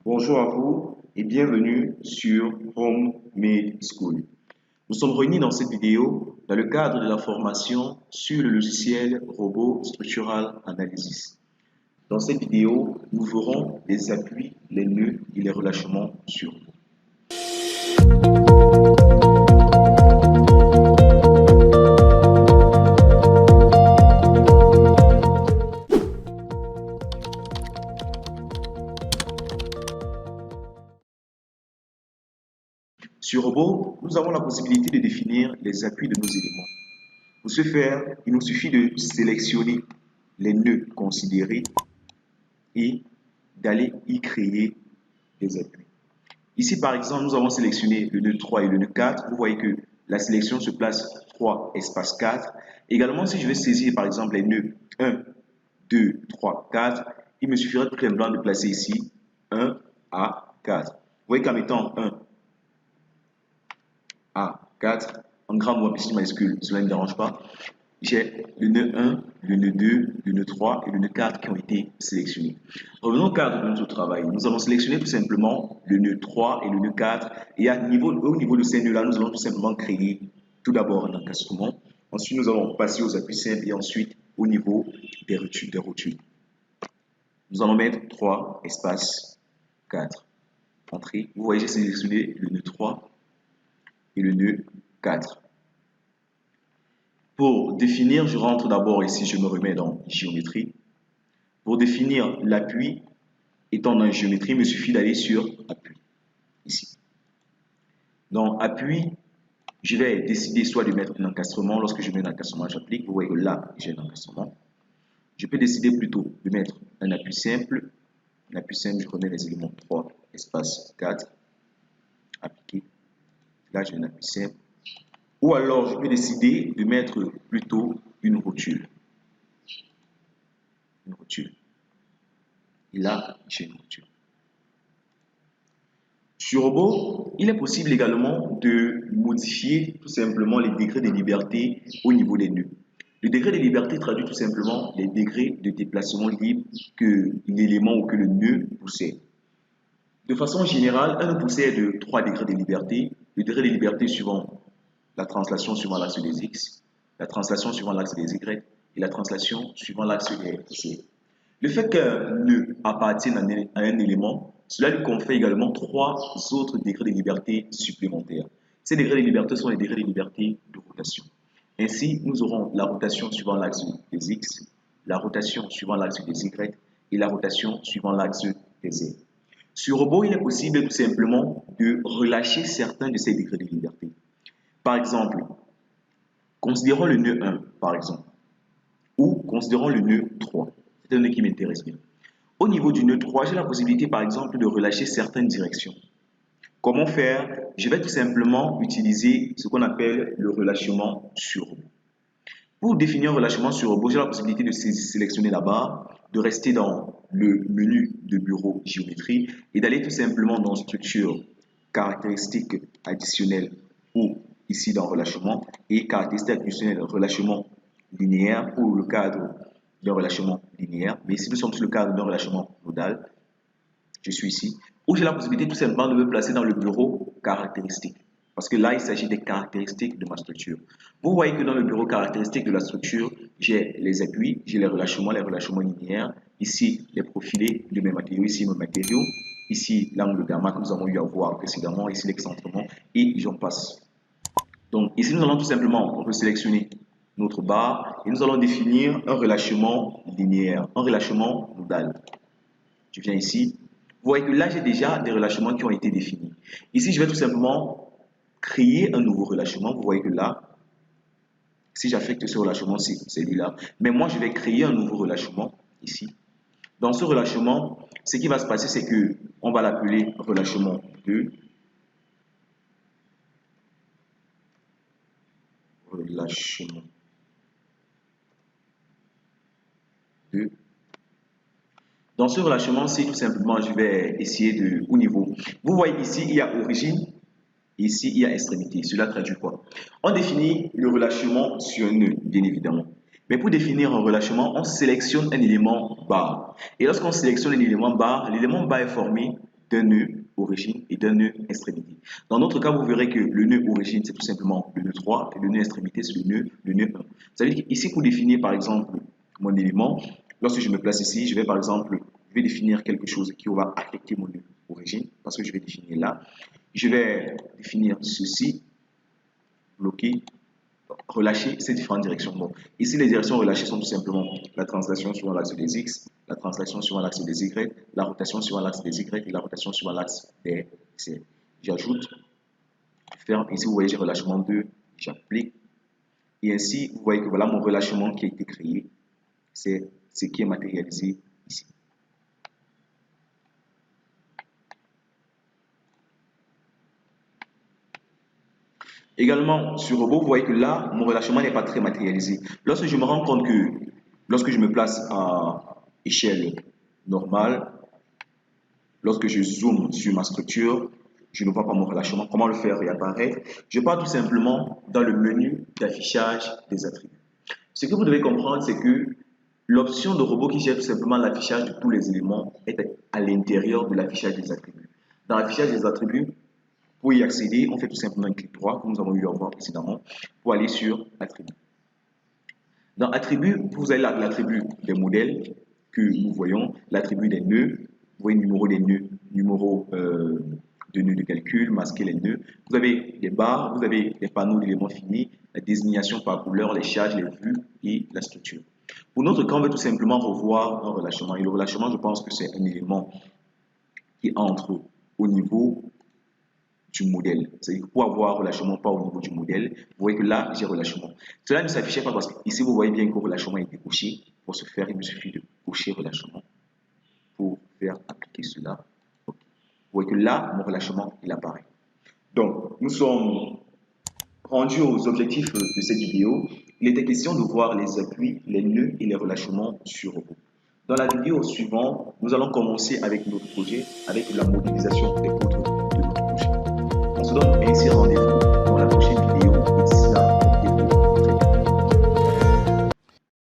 Bonjour à vous et bienvenue sur Home Made School. Nous sommes réunis dans cette vidéo dans le cadre de la formation sur le logiciel Robot Structural Analysis. Dans cette vidéo, nous verrons les appuis, les nœuds et les relâchements sur robot. Sur Robot, nous avons la possibilité de définir les appuis de nos éléments. Pour ce faire, il nous suffit de sélectionner les nœuds considérés et d'aller y créer des appuis. Ici, par exemple, nous avons sélectionné le nœud 3 et le nœud 4. Vous voyez que la sélection se place 3 espace 4. Également, si je veux saisir, par exemple, les nœuds 1, 2, 3, 4, il me suffirait tout simplement de placer ici 1 à 4. Vous voyez qu'en mettant 1 à 4, en grand ou en petit majuscule, cela ne me dérange pas. J'ai le nœud 1, le nœud 2, le nœud 3 et le nœud 4 qui ont été sélectionnés. Revenons au cadre de notre travail. Nous allons sélectionner tout simplement le nœud 3 et le nœud 4. Et au niveau de ces nœuds-là, nous allons tout simplement créer tout d'abord un encastrement. Ensuite, nous allons passer aux appuis simples et ensuite au niveau des rotules. Nous allons mettre 3 espace 4. Entrée. Vous voyez, j'ai sélectionné le nœud 3 et le nœud 4. Pour définir, je rentre d'abord ici, je me remets dans géométrie. Pour définir l'appui, étant dans géométrie, il me suffit d'aller sur appui, ici. Dans appui, je vais décider soit de mettre un encastrement. Lorsque je mets un encastrement, j'applique. Vous voyez que là, j'ai un encastrement. Je peux décider plutôt de mettre un appui simple. Un appui simple, je remets les éléments 3, espace 4. Appliquer. Là, j'ai un appui simple. Ou alors, je peux décider de mettre plutôt une rotule. Une rotule. Et là, j'ai une rotule. Sur Robot, il est possible également de modifier tout simplement les degrés de liberté au niveau des nœuds. Le degré de liberté traduit tout simplement les degrés de déplacement libre que l'élément ou que le nœud possède. De façon générale, un nœud possède 3 degrés de liberté. Le degré de liberté suivant la translation suivant l'axe des X, la translation suivant l'axe des Y et la translation suivant l'axe des Z. Le fait qu'un nœud appartienne à un élément, cela lui confère également 3 autres degrés de liberté supplémentaires. Ces degrés de liberté sont les degrés de liberté de rotation. Ainsi, nous aurons la rotation suivant l'axe des X, la rotation suivant l'axe des Y et la rotation suivant l'axe des Z. Sur Robot, il est possible tout simplement de relâcher certains de ces degrés de liberté. Par exemple, considérons le nœud 1, par exemple, ou considérons le nœud 3. C'est un nœud qui m'intéresse bien. Au niveau du nœud 3, j'ai la possibilité, par exemple, de relâcher certaines directions. Comment faire? Je vais tout simplement utiliser ce qu'on appelle le relâchement sur robot. Pour définir un relâchement sur robot, j'ai la possibilité de sélectionner la barre, de rester dans le menu de bureau géométrie et d'aller tout simplement dans structure, caractéristiques additionnelles ou ici dans relâchement et caractéristiques additionnelles relâchement linéaire pour le cadre d'un relâchement linéaire. Mais ici, nous sommes sur le cadre d'un relâchement nodal. Je suis ici. Où j'ai la possibilité tout simplement de me placer dans le bureau caractéristique. Parce que là, il s'agit des caractéristiques de ma structure. Vous voyez que dans le bureau caractéristique de la structure, j'ai les appuis, j'ai les relâchements linéaires. Ici, les profilés de mes matériaux. Ici, mes matériaux. Ici, l'angle gamma que nous avons eu à voir précédemment. Ici, l'excentrement. Et j'en passe. Donc, ici, nous allons tout simplement resélectionner notre barre et nous allons définir un relâchement linéaire, un relâchement nodal. Je viens ici. Vous voyez que là, j'ai déjà des relâchements qui ont été définis. Ici, je vais tout simplement créer un nouveau relâchement. Vous voyez que là, si j'affecte ce relâchement, c'est celui-là. Mais moi, je vais créer un nouveau relâchement ici. Dans ce relâchement, ce qui va se passer, c'est que on va l'appeler relâchement 2. Relâchement 2. Dans ce relâchement-ci, tout simplement, je vais essayer de, au niveau. Vous voyez ici, il y a origine. Ici, il y a extrémité. Cela traduit quoi? On définit le relâchement sur un nœud, bien évidemment. Mais pour définir un relâchement, on sélectionne un élément barre. Et lorsqu'on sélectionne un élément barre est formé d'un nœud origine et d'un nœud extrémité. Dans notre cas, vous verrez que le nœud origine, c'est tout simplement le nœud 3 et le nœud extrémité, c'est le nœud 1. Ça veut dire qu'ici, pour définir par exemple mon élément, lorsque je me place ici, je vais par exemple définir quelque chose qui va affecter mon nœud origine parce que je vais définir là. Je vais définir ceci, bloquer, relâcher ces différentes directions. Bon, ici, les directions relâchées sont tout simplement la translation sur l'axe des X, la translation sur l'axe des Y, la rotation sur l'axe des Y et la rotation sur l'axe des Z. J'ajoute, je ferme. Ici, vous voyez, j'ai relâchement 2, j'applique. Et ainsi, vous voyez que voilà mon relâchement qui a été créé. C'est ce qui est matérialisé ici. Également, sur robot, vous voyez que là, mon relâchement n'est pas très matérialisé. Lorsque je me rends compte que, lorsque je me place à échelle normale, lorsque je zoome sur ma structure, je ne vois pas mon relâchement. Comment le faire réapparaître? Je pars tout simplement dans le menu d'affichage des attributs. Ce que vous devez comprendre, c'est que l'option de robot qui gère tout simplement l'affichage de tous les éléments est à l'intérieur de l'affichage des attributs. Dans l'affichage des attributs, pour y accéder, on fait tout simplement un clic droit, comme nous avons eu à voir précédemment, pour aller sur Attributs. Dans Attributs, vous avez l'attribut des modèles que nous voyons, l'attribut des nœuds, vous voyez le numéro des nœuds, numéro de nœuds de calcul, masquer les nœuds. Vous avez les barres, vous avez les panneaux d'éléments finis, la désignation par couleur, les charges, les vues et la structure. Pour notre cas, on veut tout simplement revoir un relâchement. Et le relâchement, je pense que c'est un élément qui entre au niveau du modèle. C'est-à-dire que pour avoir relâchement pas au niveau du modèle, vous voyez que là, j'ai relâchement. Cela ne s'affichait pas parce que ici, vous voyez bien que le relâchement est coché. Pour ce faire, il me suffit de cocher relâchement pour faire appliquer cela. Okay. Vous voyez que là, mon relâchement, il apparaît. Donc, nous sommes rendus aux objectifs de cette vidéo. Il était question de voir les appuis, les nœuds et les relâchements sur robot. Dans la vidéo suivante, nous allons commencer avec notre projet, avec la modélisation des poteaux.